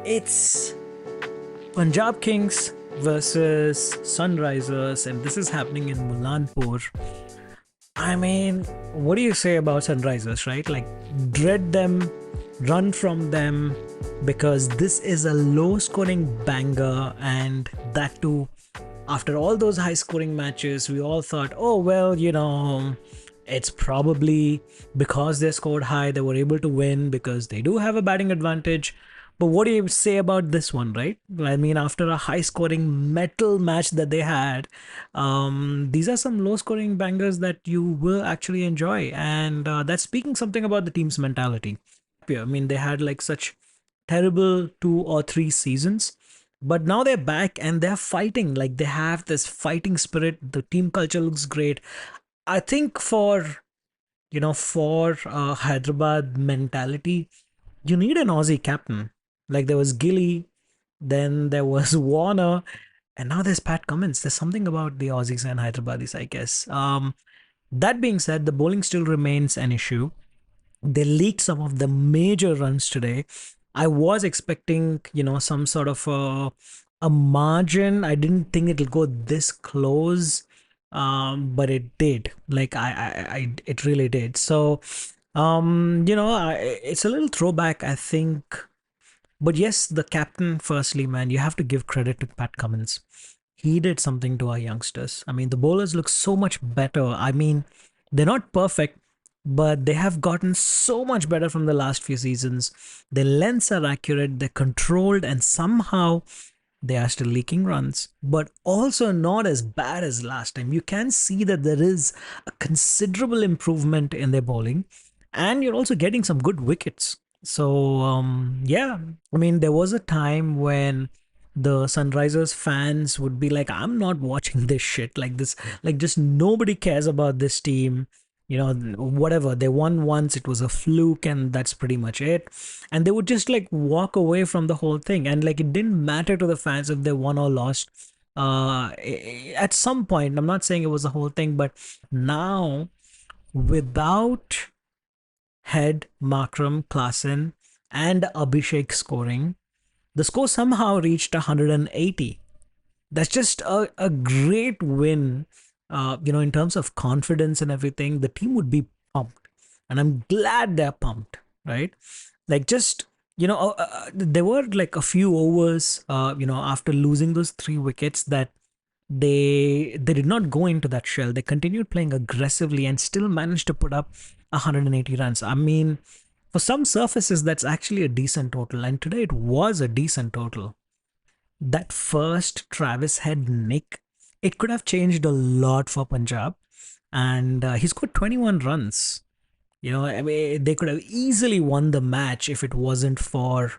It's Punjab Kings versus Sunrisers, and this is happening in Mulanpur. I mean, what do you say about Sunrisers, right? Like, dread them, run from them, because this is a low scoring banger, and that too, after all those high scoring matches, we all thought, oh, well, it's probably because they scored high, they were able to win because they do have a batting advantage. But what do you say about this one, right? I mean, after a high scoring metal match that they had, these are some low scoring bangers that you will actually enjoy. And that's speaking something about the team's mentality. I mean, they had like such terrible 2 or 3 seasons, but now they're back and they're fighting. Like they have this fighting spirit. The team culture looks great. I think for Hyderabad mentality, you need an Aussie captain. Like there was Gilly, then there was Warner, and now there's Pat Cummins. There's something about the Aussies and Hyderabadis, I guess. That being said, the bowling still remains an issue. They leaked some of the major runs today. I was expecting, some sort of a margin. I didn't think it'll go this close, but it did. Like it really did. So, it's a little throwback, I think. But yes, the captain, firstly, man, you have to give credit to Pat Cummins. He did something to our youngsters. I mean, the bowlers look so much better. I mean, they're not perfect, but they have gotten so much better from the last few seasons. Their lengths are accurate, they're controlled, and somehow they are still leaking runs, but also not as bad as last time. You can see that there is a considerable improvement in their bowling, and you're also getting some good wickets. So, yeah, I mean, there was a time when the Sunrisers fans would be like, I'm not watching this shit like this. Like, just nobody cares about this team. Whatever. They won once, it was a fluke, and that's pretty much it. And they would just like walk away from the whole thing. And like, it didn't matter to the fans if they won or lost. At some point, I'm not saying it was the whole thing, but now without Head, Markram, Klassen, and Abhishek scoring, the score somehow reached 180. That's just a great win. In terms of confidence and everything, the team would be pumped. And I'm glad they're pumped, right? Like, just, there were like a few overs, after losing those 3 wickets that they did not go into that shell. They continued playing aggressively and still managed to put up 180 runs. I mean, for some surfaces, that's actually a decent total. And today it was a decent total. That first Travis Head nick, it could have changed a lot for Punjab. And he scored 21 runs. I mean, they could have easily won the match if it wasn't for,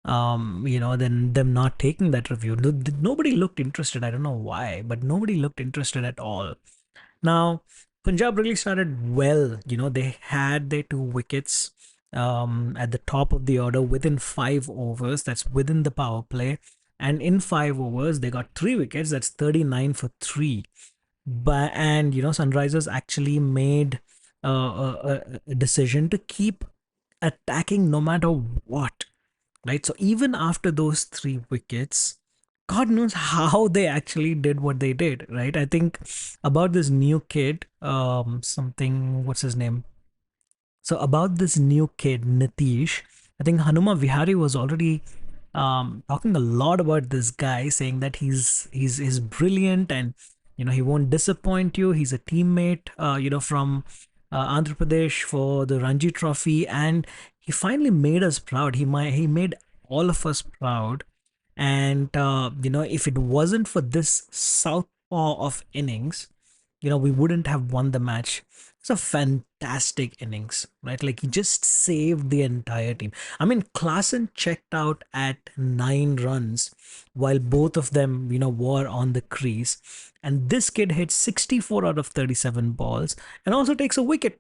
then them not taking that review. Nobody looked interested. I don't know why, but nobody looked interested at all. Now, Punjab really started well. They had their 2 wickets at the top of the order within 5 overs. That's within the power play. And in 5 overs, they got 3 wickets. That's 39 for 3. And Sunrisers actually made a decision to keep attacking no matter what, right? So even after those 3 wickets, God knows how they actually did what they did, right? I think about this new kid, something, what's his name? So about this new kid, Nitish, I think Hanuma Vihari was already talking a lot about this guy, saying that he's brilliant and he won't disappoint you. He's a teammate, from Andhra Pradesh for the Ranji Trophy, and he finally made us proud. He made all of us proud, and if it wasn't for this southpaw of innings, we wouldn't have won the match. It's a fantastic innings, right? Like he just saved the entire team. I mean, Klassen checked out at 9 runs while both of them, were on the crease. And this kid hit 64 out of 37 balls and also takes a wicket.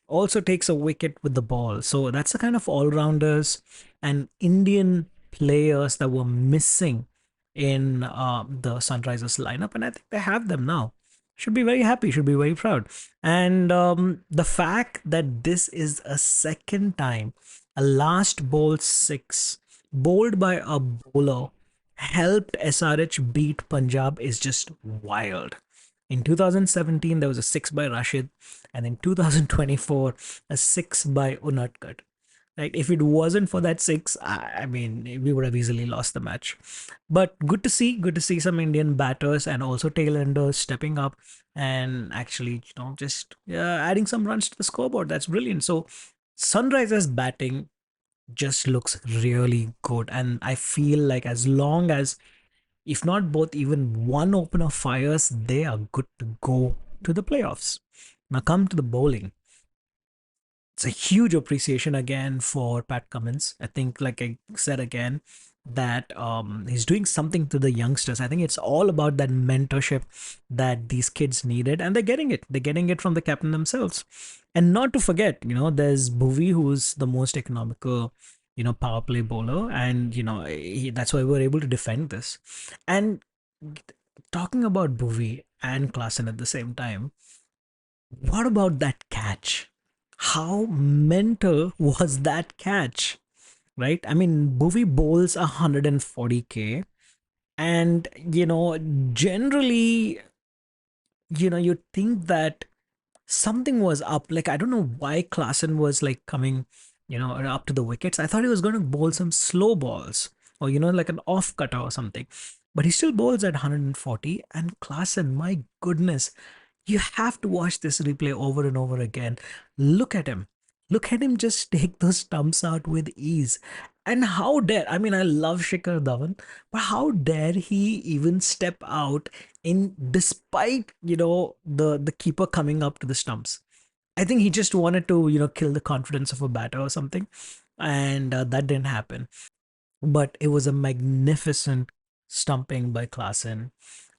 Also takes a wicket with the ball. So that's the kind of all rounders and Indian players that were missing in the Sunrisers lineup. And I think they have them now. Should be very happy, should be very proud. And the fact that this is a second time, a last ball 6, bowled by a bowler, helped SRH beat Punjab is just wild. In 2017, there was a six by Rashid, and in 2024, a six by Unadkat. Right? If it wasn't for that six, I mean, we would have easily lost the match. But good to see some Indian batters and also tailenders stepping up and actually, just adding some runs to the scoreboard. That's brilliant. So, Sunrisers batting just looks really good, and I feel like as long as, if not both, even one opener fires, they are good to go to the playoffs. Now, come to the bowling. It's a huge appreciation again for Pat Cummins. I think, like I said again, that he's doing something to the youngsters. I think it's all about that mentorship that these kids needed, and they're getting it. They're getting it from the captain themselves. And not to forget, there's Bhuvi, who's the most economical, power play bowler, and that's why we're able to defend this. And talking about Bhuvi and Klassen at the same time, what about that catch? How mental was that catch? Right? I mean, Bhuvi bowls 140K, and generally, you'd think that something was up. Like, I don't know why Klassen was like coming, up to the wickets. I thought he was going to bowl some slow balls, or like an off cutter or something. But he still bowls at 140. And Klassen, my goodness, you have to watch this replay over and over again. Look at him. Look at him just take those stumps out with ease. And how dare, I mean, I love Shikhar Dhawan, but how dare he even step out in despite, the keeper coming up to the stumps. I think he just wanted to, kill the confidence of a batter or something. And that didn't happen, but it was a magnificent stumping by Klassen.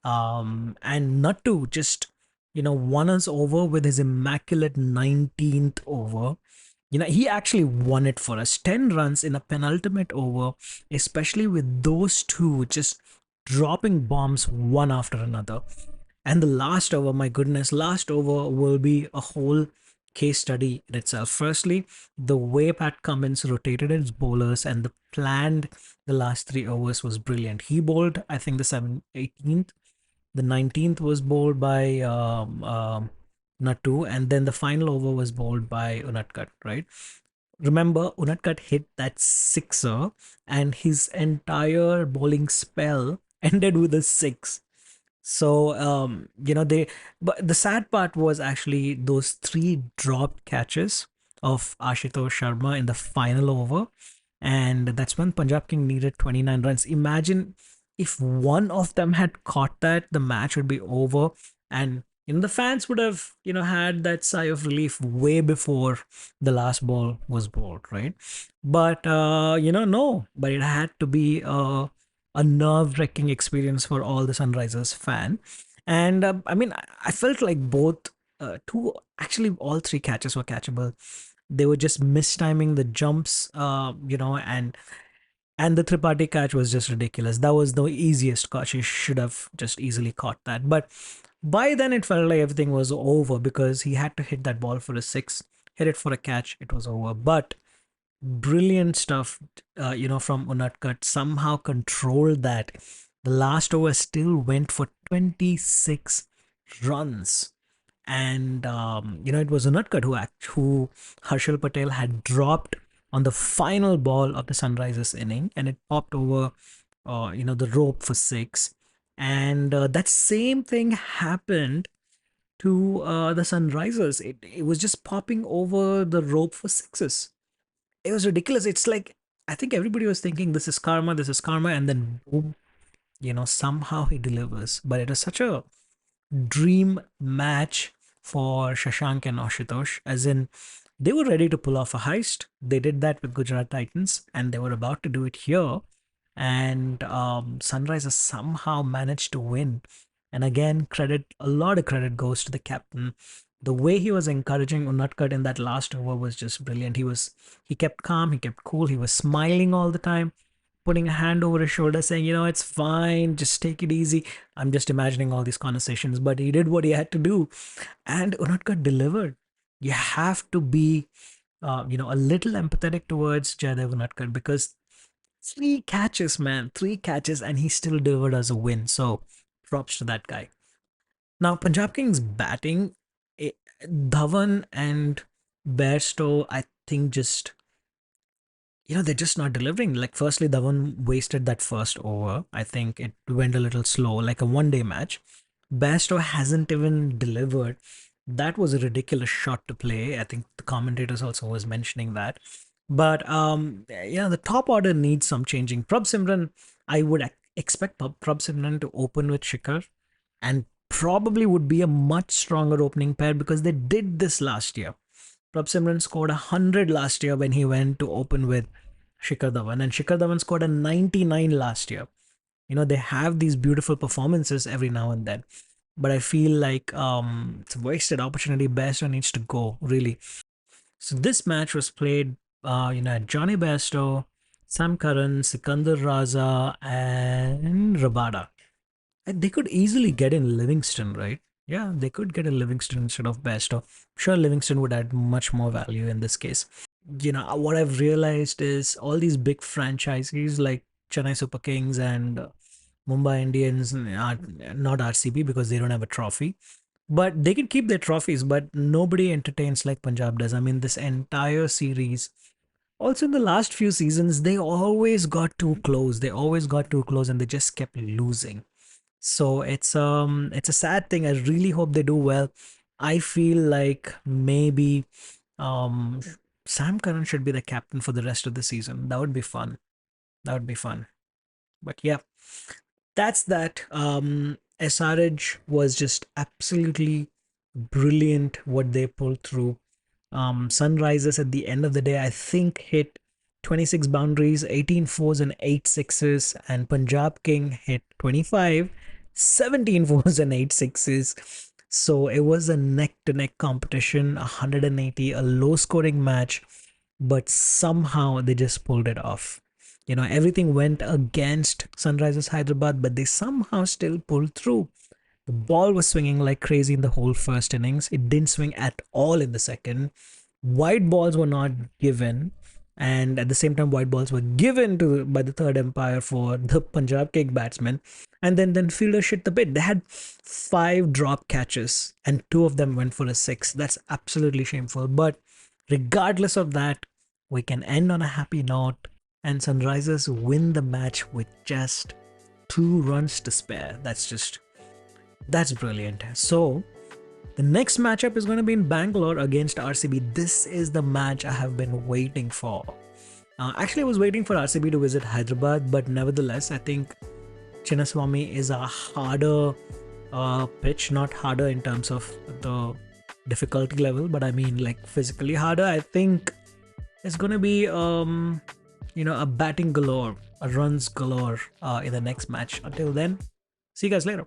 And not to just, won us over with his immaculate 19th over. He actually won it for us. 10 runs in a penultimate over, especially with those two just dropping bombs one after another. And the last over, my goodness, last over will be a whole case study in itself. Firstly, the way Pat Cummins rotated his bowlers and the planned the last 3 overs was brilliant. He bowled, I think, the 18th. The 19th was bowled by Nattu, and then the final over was bowled by Unadkat, right? Remember, Unadkat hit that sixer, and his entire bowling spell ended with a six. So, but the sad part was actually those three dropped catches of Ashutosh Sharma in the final over. And that's when Punjab King needed 29 runs. Imagine if one of them had caught that, the match would be over. And, the fans would have, had that sigh of relief way before the last ball was bowled, right? But, no, but it had to be a nerve-wracking experience for all the Sunrisers fan. And I mean, I felt like both two, actually all three catches were catchable. They were just mistiming the jumps, and the Tripathi catch was just ridiculous. That was the easiest catch. He should have just easily caught that. But by then it felt like everything was over because he had to hit that ball for a six, hit it for a catch. It was over. But brilliant stuff, from Unadkat. Somehow controlled that. The last over still went for 26 runs. And, it was Unadkat who Harshal Patel had dropped on the final ball of the Sunrisers inning, and it popped over, the rope for six. And that same thing happened to the Sunrisers. It was just popping over the rope for sixes. It was ridiculous. It's like, I think everybody was thinking this is karma, and then boom, somehow he delivers. But it was such a dream match for Shashank and Ashutosh, as in they were ready to pull off a heist. They did that with Gujarat Titans, and they were about to do it here. And Sunrisers somehow managed to win. And again, a lot of credit goes to the captain. The way he was encouraging Unadkat in that last over was just brilliant. He kept calm, he kept cool, he was smiling all the time, putting a hand over his shoulder, saying, it's fine, just take it easy. I'm just imagining all these conversations, but he did what he had to do, and Unadkat delivered. You have to be, a little empathetic towards Jaydev Unadkat, because Three catches, man, three catches, and he still delivered us a win. So props to that guy. Now, Punjab Kings batting, eh, Dhawan and Bairstow, I think just they're just not delivering. Like, firstly, Dhawan wasted that first over. I think it went a little slow, like a one day match. Bairstow hasn't even delivered. That was a ridiculous shot to play. I think the commentators also was mentioning that. But the top order needs some changing. Prab Simran, I would expect Prab Simran to open with Shikhar, and probably would be a much stronger opening pair because they did this last year. Prab Simran scored 100 last year when he went to open with Shikhar Dhawan, and Shikhar Dhawan scored a 99 last year. They have these beautiful performances every now and then, but I feel like it's a wasted opportunity. Bairstow needs to go, really. So this match was played, Johnny Bairstow, Sam Curran, Sikandar Raza, and Rabada. And they could easily get in Livingston, right? Yeah, they could get a Livingston instead of Bairstow. Sure, Livingston would add much more value in this case. What I've realized is all these big franchises like Chennai Super Kings and Mumbai Indians are not RCB because they don't have a trophy. But they can keep their trophies, but nobody entertains like Punjab does. I mean, this entire series, also in the last few seasons, they always got too close. They always got too close and they just kept losing. So it's a sad thing. I really hope they do well. I feel like maybe um Sam Curran should be the captain for the rest of the season. That would be fun. That would be fun. But yeah, that's that. SRH was just absolutely brilliant what they pulled through. Sunrisers at the end of the day, I think, hit 26 boundaries, 18 fours and 8 sixes, and Punjab King hit 25, 17 fours and 8 sixes. So it was a neck to neck competition, 180, a low scoring match, but somehow they just pulled it off. Everything went against Sunrisers Hyderabad, but they somehow still pulled through. The ball was swinging like crazy in the whole first innings. It didn't swing at all in the second. White balls were not given, and at the same time, white balls were given to by the third umpire for the Punjab King batsmen. And then fielders shit the bed. They had 5 drop catches, and 2 of them went for a six. That's absolutely shameful. But regardless of that, we can end on a happy note, and Sunrisers win the match with just 2 runs to spare. That's brilliant. So the next matchup is going to be in Bangalore against RCB. This is the match I have been waiting for. Actually, I was waiting for RCB to visit Hyderabad, but nevertheless, I think Chinnaswamy is a harder pitch, not harder in terms of the difficulty level, but I mean like physically harder. I think it's going to be a batting galore, a runs galore in the next match. Until then, see you guys later.